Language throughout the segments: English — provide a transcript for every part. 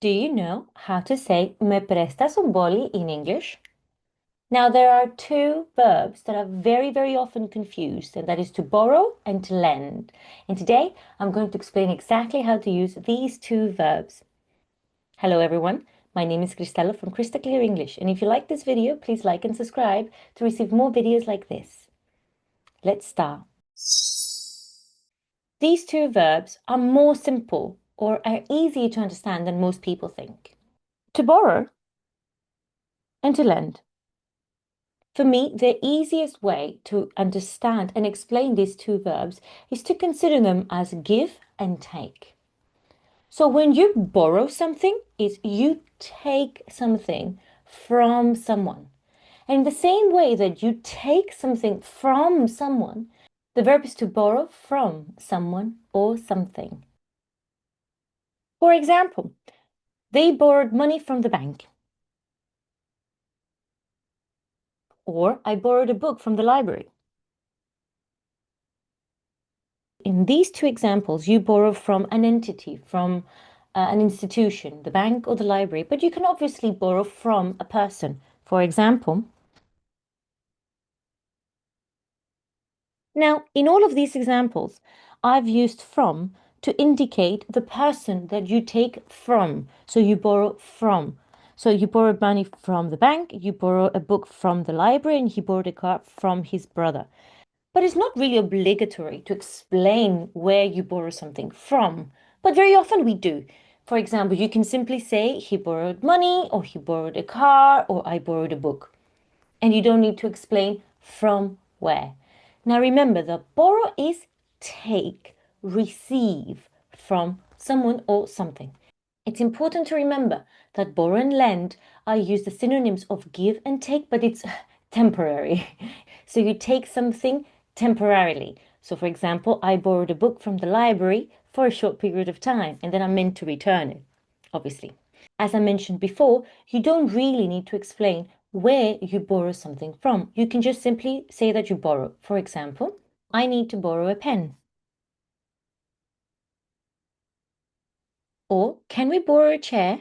Do you know how to say me prestas un boli in English? Now, there are two verbs that are very, very often confused, and that is to borrow and to lend. And today, I'm going to explain exactly how to use these two verbs. Hello, everyone. My name is Krystallo from Crystal Clear English, and if you like this video, please like and subscribe to receive more videos like this. Let's start. These two verbs are more simple or are easier to understand than most people think. To borrow and to lend. For me, the easiest way to understand and explain these two verbs is to consider them as give and take. So when you borrow something, is you take something from someone. And in the same way that you take something from someone, the verb is to borrow from someone or something. For example, they borrowed money from the bank. Or I borrowed a book from the library. In these two examples, you borrow from an entity, from an institution, the bank or the library, but you can obviously borrow from a person. For example, now in all of these examples, I've used from to indicate the person that you take from. So you borrow from. So you borrowed money from the bank, you borrow a book from the library, and he borrowed a car from his brother. But it's not really obligatory to explain where you borrow something from, but very often we do. For example, you can simply say he borrowed money, or he borrowed a car, or I borrowed a book. And you don't need to explain from where. Now remember, the borrow is take, receive from someone or something. It's important to remember that borrow and lend are used as synonyms of give and take, but it's temporary. So you take something temporarily. So, for example, I borrowed a book from the library for a short period of time, and then I'm meant to return it, obviously. As I mentioned before, you don't really need to explain where you borrow something from. You can just simply say that you borrow. For example, I need to borrow a pen. Or, can we borrow a chair?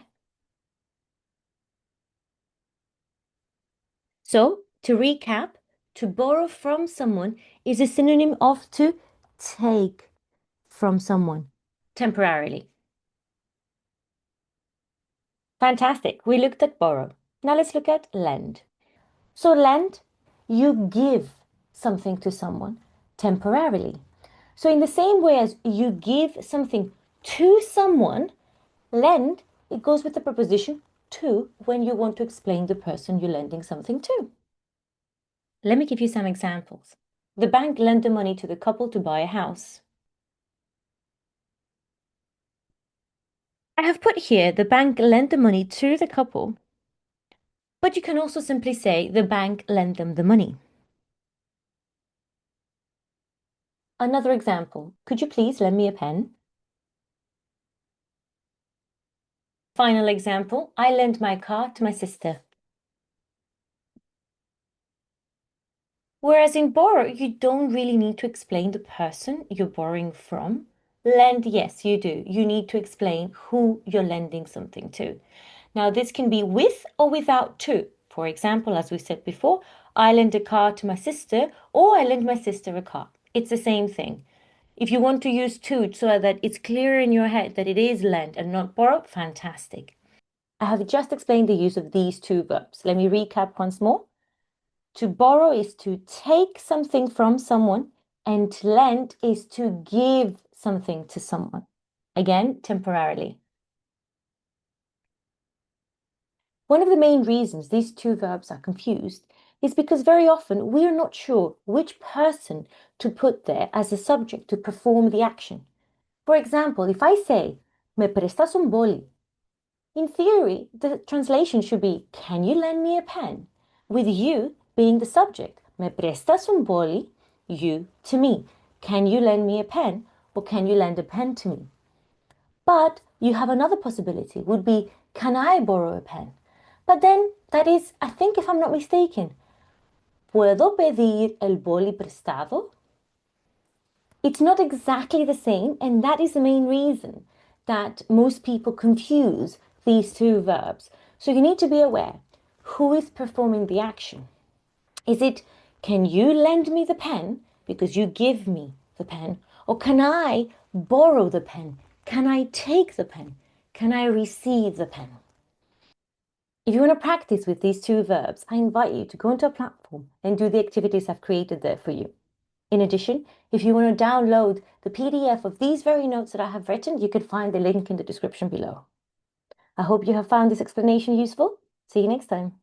So, to recap, to borrow from someone is a synonym of to take from someone temporarily. Fantastic. We looked at borrow. Now let's look at lend. So, lend, you give something to someone temporarily. So, in the same way as you give something to someone, lend, it goes with the preposition to when you want to explain the person you're lending something to. Let me give you some examples. The bank lent the money to the couple to buy a house. I have put here the bank lent the money to the couple, but you can also simply say the bank lent them the money. Another example, could you please lend me a pen? Final example, I lent my car to my sister. Whereas in borrow, you don't really need to explain the person you're borrowing from. Lend, yes, you do. You need to explain who you're lending something to. Now, this can be with or without to. For example, as we said before, I lent a car to my sister, or I lent my sister a car. It's the same thing. If you want to use to so that it's clear in your head that it is lend and not borrow, fantastic. I have just explained the use of these two verbs. Let me recap once more. To borrow is to take something from someone, and to lend is to give something to someone. Again, temporarily. One of the main reasons these two verbs are confused is because very often we are not sure which person to put there as a subject to perform the action. For example, if I say, me prestas un boli, in theory, the translation should be, can you lend me a pen? With you being the subject. Me prestas un boli, you to me. Can you lend me a pen? Or can you lend a pen to me? But you have another possibility, would be, can I borrow a pen? But then that is, I think if I'm not mistaken, ¿puedo pedir el boli prestado? It's not exactly the same, and that is the main reason that most people confuse these two verbs. So you need to be aware, who is performing the action? Is it, can you lend me the pen because you give me the pen? Or can I borrow the pen? Can I take the pen? Can I receive the pen? If you want to practice with these two verbs, I invite you to go into a platform and do the activities I've created there for you. In addition, if you want to download the PDF of these very notes that I have written, you can find the link in the description below. I hope you have found this explanation useful. See you next time.